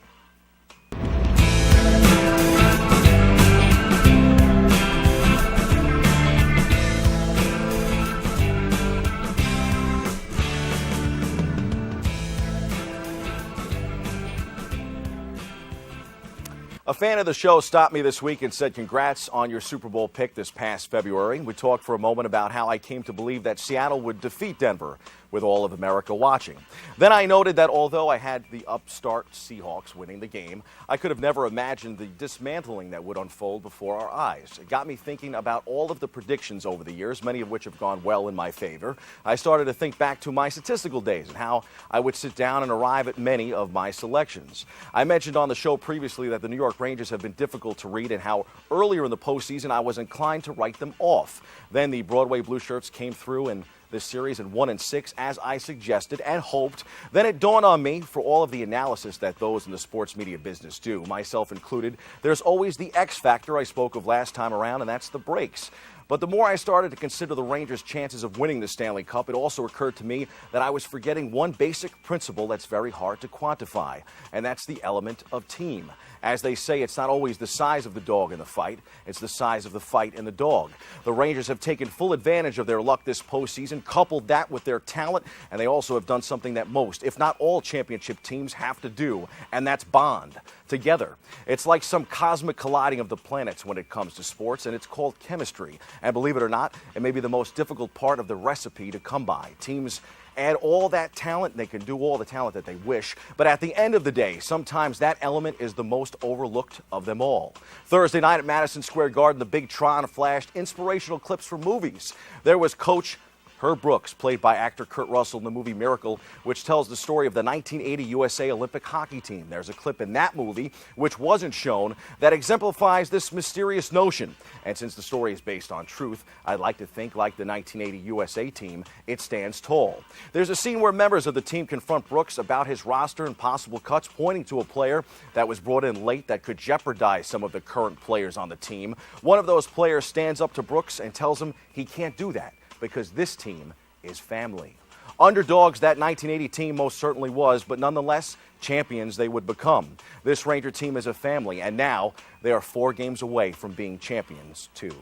A fan of the show stopped me this week and said, "Congrats on your Super Bowl pick this past February." We talked for a moment about how I came to believe that Seattle would defeat Denver with all of America watching. Then I noted that although I had the upstart Seahawks winning the game, I could have never imagined the dismantling that would unfold before our eyes. It got me thinking about all of the predictions over the years, many of which have gone well in my favor. I started to think back to my statistical days and how I would sit down and arrive at many of my selections. I mentioned on the show previously that the New York Rangers have been difficult to read and how earlier in the postseason I was inclined to write them off. Then the Broadway Blue Shirts came through in this series in 1-6 as I suggested and hoped. Then it dawned on me, for all of the analysis that those in the sports media business do, myself included, there's always the X factor I spoke of last time around, and that's the breaks. But the more I started to consider the Rangers' chances of winning the Stanley Cup, it also occurred to me that I was forgetting one basic principle that's very hard to quantify, and that's the element of team. As they say, it's not always the size of the dog in the fight, it's the size of the fight in the dog. The Rangers have taken full advantage of their luck this postseason, coupled that with their talent, and they also have done something that most, if not all, championship teams have to do, and that's bond together. It's like some cosmic colliding of the planets when it comes to sports, and it's called chemistry. And believe it or not, it may be the most difficult part of the recipe to come by. Teams add all that talent, they can do all the talent that they wish, but at the end of the day, sometimes that element is the most overlooked of them all. Thursday night at Madison Square Garden, the Big Tron flashed inspirational clips from movies. There was Coach Herb Brooks, played by actor Kurt Russell in the movie Miracle, which tells the story of the 1980 USA Olympic hockey team. There's a clip in that movie, which wasn't shown, that exemplifies this mysterious notion. And since the story is based on truth, I'd like to think, like the 1980 USA team, it stands tall. There's a scene where members of the team confront Brooks about his roster and possible cuts, pointing to a player that was brought in late that could jeopardize some of the current players on the team. One of those players stands up to Brooks and tells him he can't do that, because this team is family. Underdogs, that 1980 team most certainly was, but nonetheless, champions they would become. This Ranger team is a family, and now they are 4 games away from being champions, too.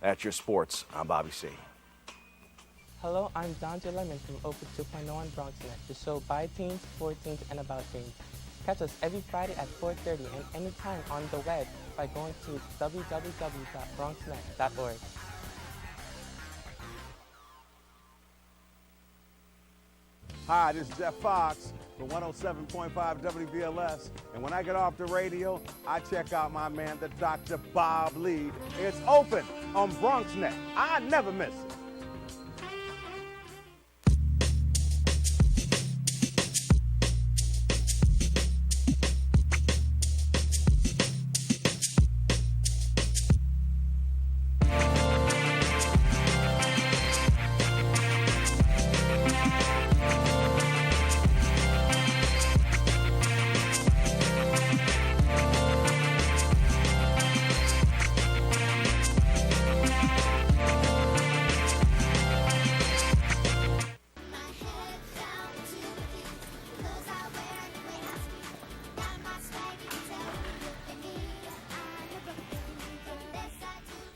That's your sports. I'm Bobby C. Hello, I'm Dante Lemon from Open 2.0 on BronxNet, the show by teens, for teens, and about teens. Catch us every Friday at 4:30 and anytime on the web by going to www.bronxnet.org. Hi, this is Jeff Fox for 107.5 WVLS, and when I get off the radio, I check out my man, the Dr. Bob Lee. It's open on BronxNet. I never miss it.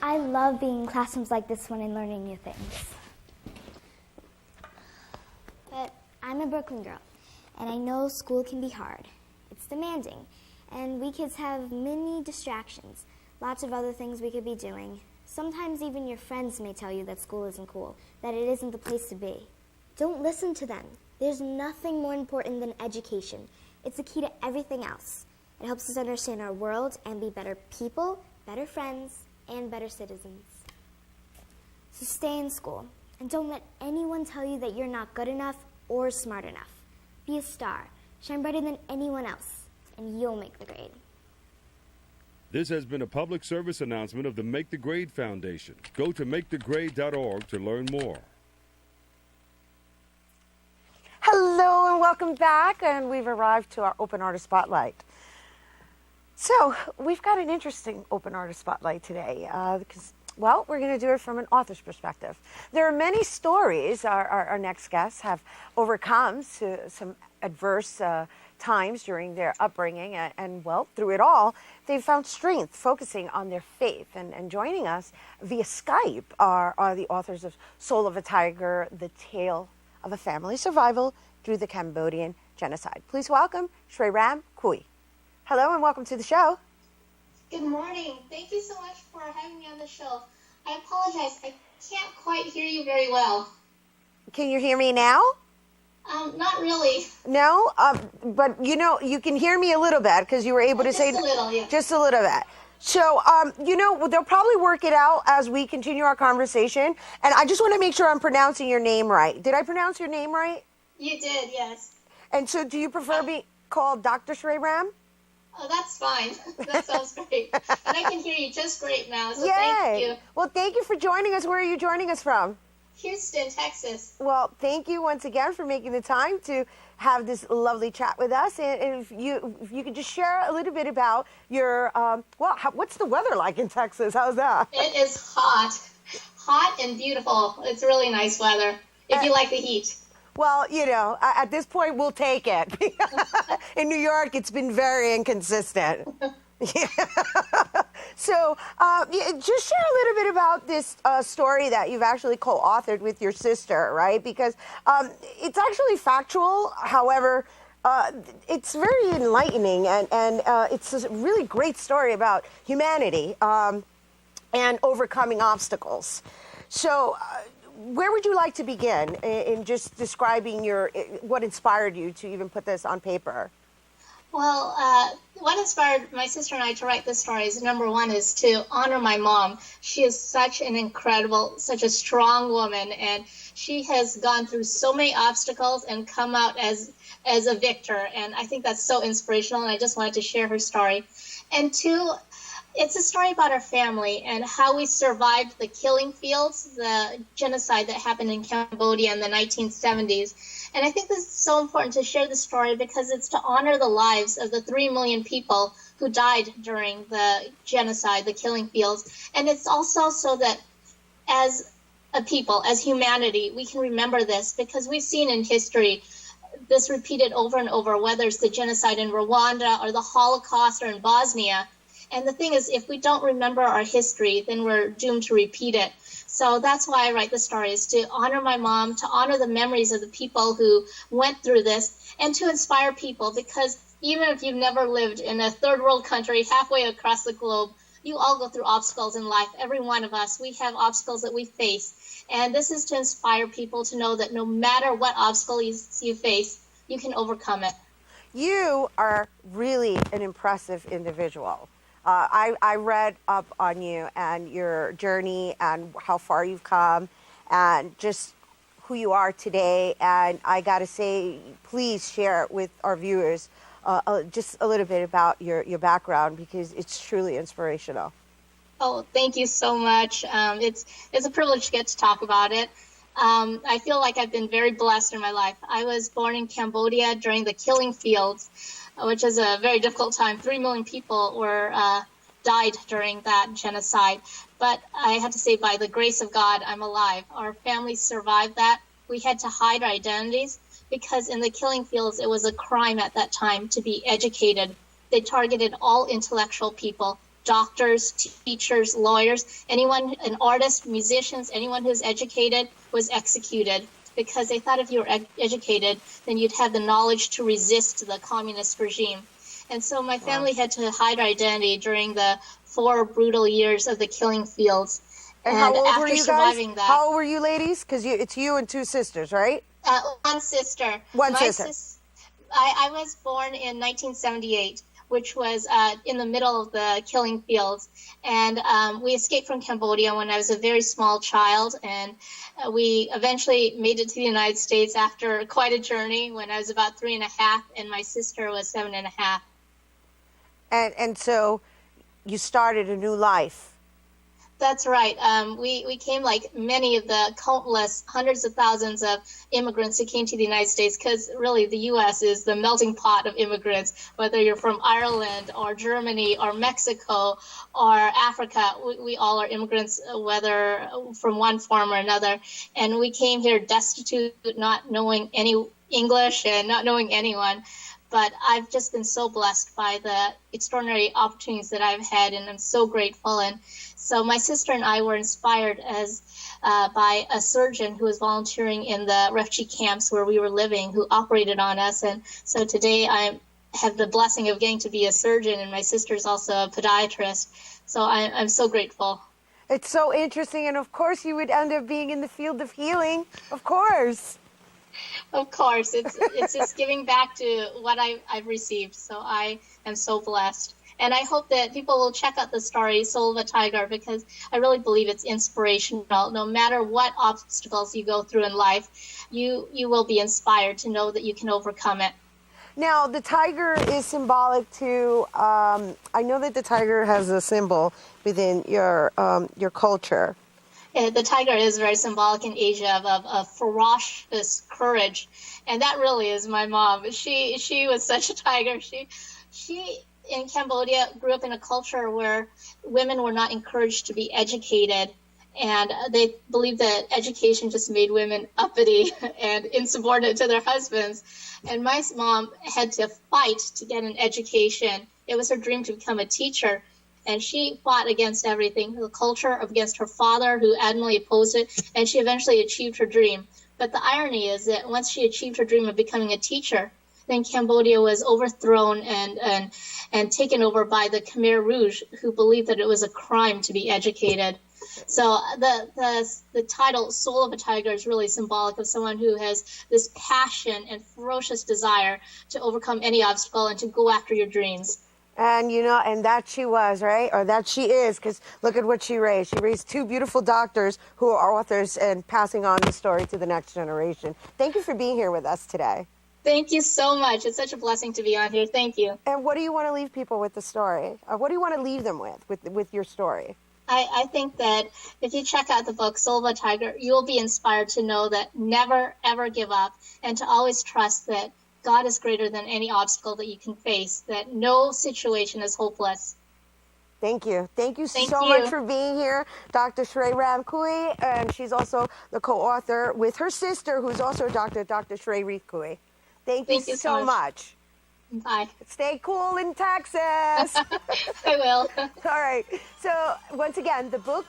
I love being in classrooms like this one and learning new things. But I'm a Brooklyn girl, and I know school can be hard. It's demanding, and we kids have many distractions, lots of other things we could be doing. Sometimes even your friends may tell you that school isn't cool, that it isn't the place to be. Don't listen to them. There's nothing more important than education. It's the key to everything else. It helps us understand our world and be better people, better friends, and better citizens. So stay in school, and don't let anyone tell you that you're not good enough or smart enough. Be a star, shine brighter than anyone else, and you'll make the grade. This has been a public service announcement of the Make the Grade Foundation. Go to makethegrade.org to learn more. Hello and welcome back, and we've arrived to our Open Artist Spotlight. So we've got an interesting Open Artist Spotlight today because, well, we're going to do it from an author's perspective. There are many stories our next guests have overcome some adverse times during their upbringing, and well, through it all, they've found strength focusing on their faith. And joining us via Skype are the authors of Soul of a Tiger, The Tale of a Family Survival Through the Cambodian Genocide. Please welcome Fri May. Hello and welcome to the show. Good morning. Thank you so much for having me on the show. I apologize. I can't quite hear you very well. Can you hear me now? Not really. No? But you know, you can hear me a little bit because you were able to say Just a little, yeah. just a little bit. So, you know, they'll probably work it out as we continue our conversation. And I just want to make sure I'm pronouncing your name right. Did I pronounce your name right? You did, yes. And so do you prefer being called Dr. Fri May? Oh, that's fine. That sounds great. And I can hear you just great now, so Yay. thank you. Well, thank you for joining us. Where are you joining us from? Houston, Texas. Well, thank you once again for making the time to have this lovely chat with us. And if you could just share a little bit about your, what's the weather like in Texas? How's that? It is hot and beautiful. It's really nice weather, if you like the heat. Well, you know, at this point, we'll take it. In New York, it's been very inconsistent. So just share a little bit about this story that you've actually co-authored with your sister, right? Because it's actually factual. However, it's very enlightening, and it's a really great story about humanity and overcoming obstacles. So where would you like to begin in just describing what inspired you to even put this on paper? Well, what inspired my sister and I to write this story is, number one, is to honor my mom. She is such an incredible, such a strong woman, and she has gone through so many obstacles and come out as a victor. And I think that's so inspirational, and I just wanted to share her story. And two, it's a story about our family and how we survived the killing fields, the genocide that happened in Cambodia in the 1970s. And I think this is so important to share the story because it's to honor the lives of the 3 million people who died during the genocide, the killing fields. And it's also so that as a people, as humanity, we can remember this because we've seen in history this repeated over and over, whether it's the genocide in Rwanda or the Holocaust or in Bosnia. And the thing is, if we don't remember our history, then we're doomed to repeat it. So that's why I write the story, is to honor my mom, to honor the memories of the people who went through this, and to inspire people, because even if you've never lived in a third world country halfway across the globe, you all go through obstacles in life. Every one of us, we have obstacles that we face. And this is to inspire people to know that no matter what obstacle you face, you can overcome it. You are really an impressive individual. I read up on you and your journey and how far you've come and just who you are today. And I got to say, please share with our viewers just a little bit about your background because it's truly inspirational. Oh, thank you so much. It's a privilege to get to talk about it. I feel like I've been very blessed in my life. I was born in Cambodia during the killing fields, which is a very difficult time. 3 million people died during that genocide. But I have to say, by the grace of God, I'm alive. Our family survived that. We had to hide our identities because in the killing fields, it was a crime at that time to be educated. They targeted all intellectual people, doctors, teachers, lawyers, anyone, an artist, musicians, anyone who's educated was executed, because they thought if you were educated, then you'd have the knowledge to resist the communist regime. And so my family had to hide our identity during the 4 brutal years of the killing fields. And how old after were you surviving guys? that, How old were you ladies? Because it's you and 2 sisters, right? One sister. One sister. I was born in 1978, which was in the middle of the killing fields. And we escaped from Cambodia when I was a very small child. And we eventually made it to the United States after quite a journey when I was about 3 and a half, and my sister was 7 and a half. And so you started a new life. That's right. We came like many of the countless hundreds of thousands of immigrants who came to the United States, because really the U.S. is the melting pot of immigrants, whether you're from Ireland or Germany or Mexico or Africa. We all are immigrants, whether from one form or another. And we came here destitute, not knowing any English and not knowing anyone. But I've just been so blessed by the extraordinary opportunities that I've had, and I'm so grateful. And so my sister and I were inspired by a surgeon who was volunteering in the refugee camps where we were living, who operated on us. And so today I have the blessing of getting to be a surgeon, and my sister's also a podiatrist. So I'm so grateful. It's so interesting. And of course, you would end up being in the field of healing. Of course. Of course, it's just giving back to what I've received. So I am so blessed. And I hope that people will check out the story, Soul of a Tiger, because I really believe it's inspirational. No matter what obstacles you go through in life, you will be inspired to know that you can overcome it. Now, the tiger is symbolic to, I know that the tiger has a symbol within your culture. Yeah, the tiger is very symbolic in Asia of ferocious courage. And that really is my mom. She was such a tiger. She in Cambodia grew up in a culture where women were not encouraged to be educated, and they believed that education just made women uppity and insubordinate to their husbands. And my mom had to fight to get an education. It was her dream to become a teacher, and she fought against everything, the culture, against her father, who adamantly opposed it, and she eventually achieved her dream. But the irony is that once she achieved her dream of becoming a teacher, then Cambodia was overthrown and taken over by the Khmer Rouge, who believed that it was a crime to be educated. So the title Soul of a Tiger is really symbolic of someone who has this passion and ferocious desire to overcome any obstacle and to go after your dreams. And, you know, and that she was, right? Or that she is, because look at what she raised. She raised two beautiful doctors who are authors and passing on the story to the next generation. Thank you for being here with us today. Thank you so much. It's such a blessing to be on here. Thank you. And what do you want to leave people with the story? Or what do you want to leave them with your story? I think that if you check out the book, Soul of a Tiger, you will be inspired to know that never, ever give up, and to always trust that God is greater than any obstacle that you can face, that no situation is hopeless. Thank you. Thank you so much for being here, Dr. Fri May, and she's also the co-author with her sister, who's also a doctor, Dr. Fri May. Thank you so much. Bye. Stay cool in Texas. I will. All right. So once again, the book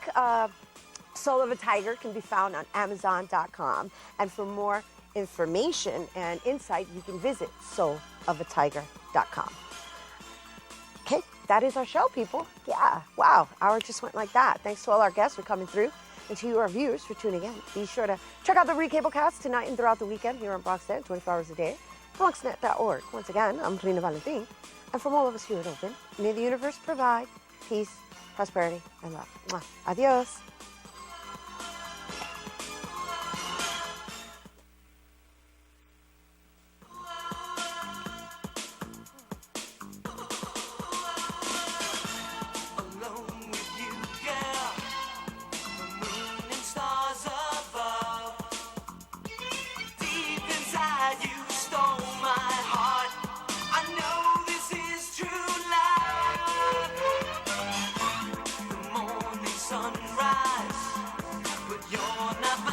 Soul of a Tiger can be found on Amazon.com. And for more information and insight, you can visit soulofatiger.com. Okay, that is our show, people. Yeah, wow, hour just went like that. Thanks to all our guests for coming through, and to you, our viewers, for tuning in. Be sure to check out the Recablecast tonight and throughout the weekend here on BronxNet, 24 hours a day, BronxNet.org. Once again, I'm Fri May, and from all of us here at Open, may the universe provide peace, prosperity, and love. Mwah. Adios. Sunrise, but you're not